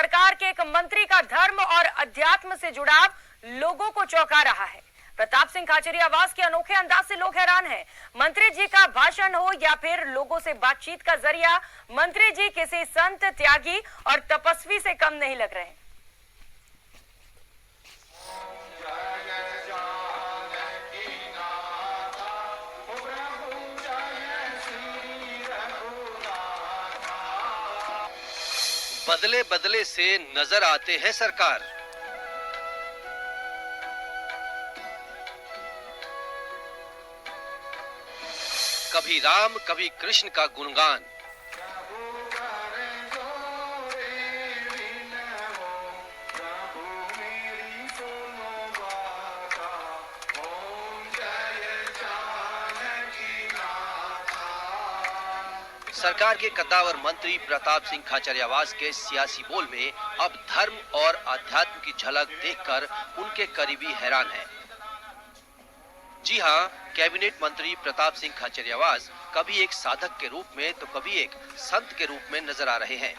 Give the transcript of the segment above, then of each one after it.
सरकार के एक मंत्री का धर्म और अध्यात्म से जुड़ाव लोगों को चौंका रहा है। प्रताप सिंह खाचरियावास के अनोखे अंदाज से लोग हैरान हैं। मंत्री जी का भाषण हो या फिर लोगों से बातचीत का जरिया, मंत्री जी किसी संत, त्यागी और तपस्वी से कम नहीं लग रहे हैं। बदले बदले से नजर आते हैं सरकार। कभी राम कभी कृष्ण का गुणगान, सरकार के कद्दावर मंत्री प्रताप सिंह खाचरियावास के सियासी बोल में अब धर्म और अध्यात्म की झलक देखकर उनके करीबी हैरान हैं। जी हां, कैबिनेट मंत्री प्रताप सिंह खाचरियावास कभी एक साधक के रूप में तो कभी एक संत के रूप में नजर आ रहे हैं।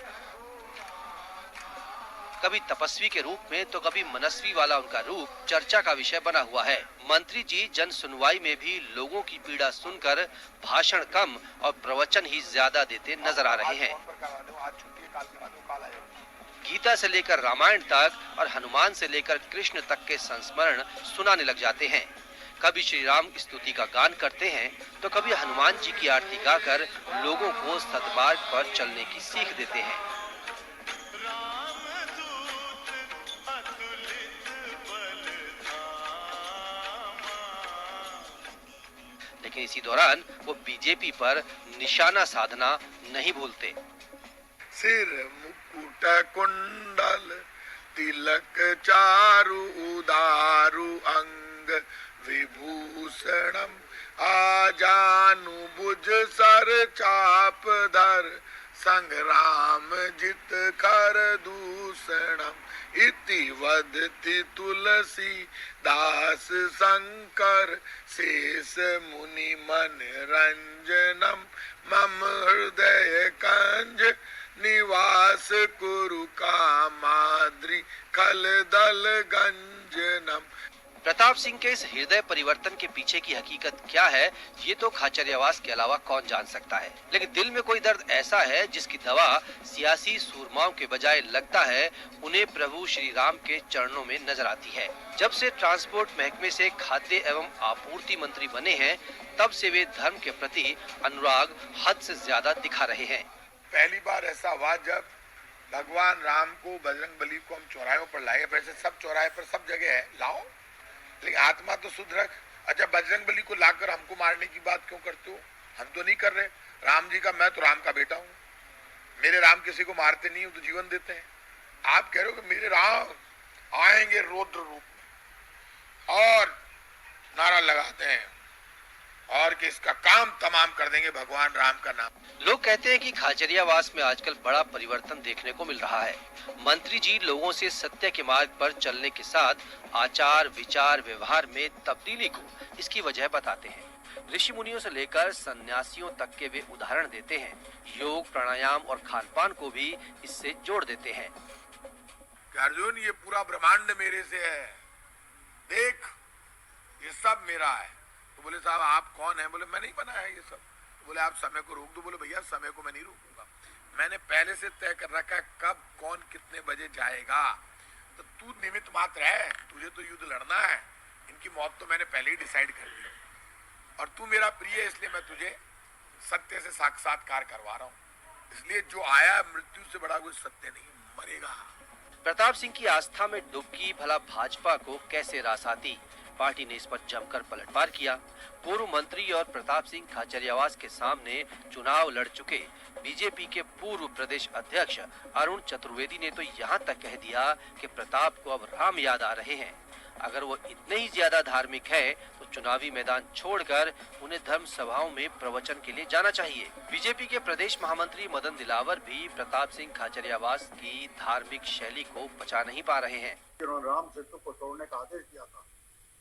कभी तपस्वी के रूप में तो कभी मनस्वी वाला उनका रूप चर्चा का विषय बना हुआ है। मंत्री जी जन सुनवाई में भी लोगों की पीड़ा सुनकर भाषण कम और प्रवचन ही ज्यादा देते नजर आ रहे हैं। गीता से लेकर रामायण तक और हनुमान से लेकर कृष्ण तक के संस्मरण सुनाने लग जाते हैं। कभी श्री राम की स्तुति का गान करते हैं तो कभी हनुमान जी की आरती गाकर लोगों को सद्मार्ग पर चलने की सीख देते हैं। लेकिन इसी दौरान वो बीजेपी पर निशाना साधना नहीं भूलते। सिर मुकुट कुंडल तिलक चारु उदारु अंग विभूषणम आजानु भुज सर चाप धर संग्राम जित कर दूषणम इति वदति तुलसी दास शंकर शेष मुनि मन रंजनम मम हृदय कंज निवास कुरु कामाद्रि खल दल गंजनम। प्रताप सिंह के इस हृदय परिवर्तन के पीछे की हकीकत क्या है, ये तो खाचरियावास के अलावा कौन जान सकता है। लेकिन दिल में कोई दर्द ऐसा है जिसकी दवा सियासी सूरमाओं के बजाय लगता है उन्हें प्रभु श्री राम के चरणों में नजर आती है। जब से ट्रांसपोर्ट महकमे से खाद्य एवं आपूर्ति मंत्री बने हैं, तब से वे धर्म के प्रति अनुराग हद से ज्यादा दिखा रहे हैं। पहली बार ऐसा हुआ जब भगवान राम को, बजरंगबली को हम चौराहों पर लाए। वैसे सब चौराहे पर सब जगह है, लाओ, लेकिन आत्मा तो शुद्ध रख। अच्छा, बजरंगबली को लाकर हमको मारने की बात क्यों करते हो? हम तो नहीं कर रहे। राम जी का, मैं तो राम का बेटा हूँ। मेरे राम किसी को मारते नहीं, वो तो जीवन देते हैं। आप कह रहे हो कि मेरे राम आएंगे रौद्र रूप में और नारा लगाते हैं और कि इसका काम तमाम कर देंगे भगवान राम का नाम। लोग कहते हैं कि खाचरियावास में आजकल बड़ा परिवर्तन देखने को मिल रहा है। मंत्री जी लोगों से सत्य के मार्ग पर चलने के साथ आचार विचार व्यवहार में तब्दीली को इसकी वजह बताते हैं। ऋषि मुनियों से लेकर सन्यासियों तक के वे उदाहरण देते हैं। योग, प्राणायाम और खानपान को भी इससे जोड़ देते हैं। अर्जुन, ये पूरा ब्रह्मांड मेरे से है, देख ये सब मेरा है। तो बोले साहब आप कौन है? बोले मैं नहीं बनाया ये सब। तो बोले आप समय को रोक दो। बोले भैया समय को मैं नहीं रोकूंगा, मैंने पहले से तय कर रखा है कब कौन कितने बजे जाएगा। तो तू निमित्त मात्र है, तुझे तो युद्ध लड़ना है। इनकी मौत तो मैंने पहले ही डिसाइड कर ली और तू मेरा प्रिय है, इसलिए मैं तुझे सत्य से साक्षात्कार करवा रहा हूँ। इसलिए जो आया मृत्यु से बड़ा कोई सत्य नहीं, मरेगा। प्रताप सिंह की आस्था में डुबकी भला भाजपा को कैसे रास आती? पार्टी ने इस पर जमकर पलटवार किया। पूर्व मंत्री और प्रताप सिंह खाचरियावास के सामने चुनाव लड़ चुके बीजेपी के पूर्व प्रदेश अध्यक्ष अरुण चतुर्वेदी ने तो यहाँ तक कह दिया कि प्रताप को अब राम याद आ रहे हैं। अगर वो इतने ही ज्यादा धार्मिक है तो चुनावी मैदान छोड़कर उन्हें धर्म सभाओं में प्रवचन के लिए जाना चाहिए। बीजेपी के प्रदेश महामंत्री मदन दिलावर भी प्रताप सिंह खाचरियावास की धार्मिक शैली को पचा नहीं पा रहे हैं। जिन्होंने राम सेतु को तोड़ने का आदेश दिया था,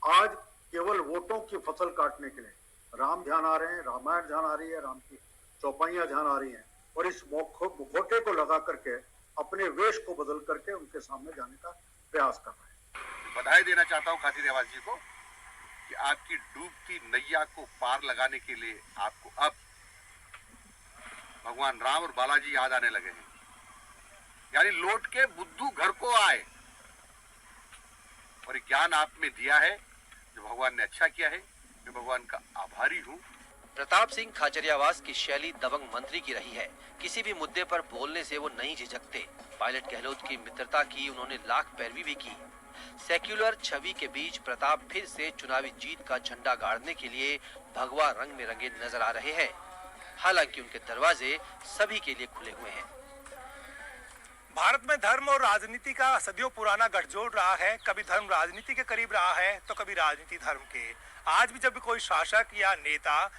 आज केवल वोटों की फसल काटने के लिए राम ध्यान आ रहे हैं, रामायण ध्यान आ रही है, राम की चौपाइयां ध्यान आ रही हैं और इस मुखौटे को लगा करके अपने वेश को बदल करके उनके सामने जाने का प्रयास कर रहे हैं। बधाई देना चाहता हूं खाचरियावास जी को कि आपकी डूबती नैया को पार लगाने के लिए आपको अब भगवान राम और बालाजी याद आने लगे हैं। यानी लौट के बुद्धू घर को आए और ज्ञान आप में दिया है जो भगवान ने अच्छा किया है। मैं भगवान का आभारी हूं। प्रताप सिंह खाचरियावास की शैली दबंग मंत्री की रही है। किसी भी मुद्दे पर बोलने से वो नहीं झिझकते। पायलट गहलोत की मित्रता की उन्होंने लाख पैरवी भी की। सेक्युलर छवि के बीच प्रताप फिर से चुनावी जीत का झंडा गाड़ने के लिए भगवा रंग में रंगे नजर आ रहे हैं। हालांकि उनके दरवाजे सभी के लिए खुले हुए हैं। भारत में धर्म और राजनीति का सदियों पुराना गठजोड़ रहा है। कभी धर्म राजनीति के करीब रहा है तो कभी राजनीति धर्म के। आज भी जब भी कोई शासक या नेता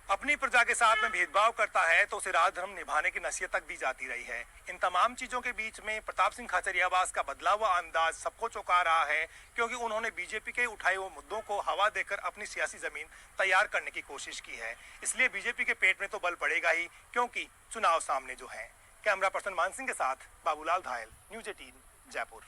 अपनी प्रजा के साथ में भेदभाव करता है तो उसे राजधर्म निभाने की नसीहत तक दी जाती रही है। इन तमाम चीजों के बीच में प्रताप सिंह खाचरियावास का बदला हुआ अंदाज सबको चौंका रहा है, क्योंकि उन्होंने बीजेपी के उठाए हुए मुद्दों को हवा देकर अपनी सियासी जमीन तैयार करने की कोशिश की है। इसलिए बीजेपी के पेट में तो बल पड़ेगा ही, क्योंकि चुनाव सामने जो है। कैमरा पर्सन मान सिंह के साथ बाबूलाल धायल, न्यूज़ 18 जयपुर।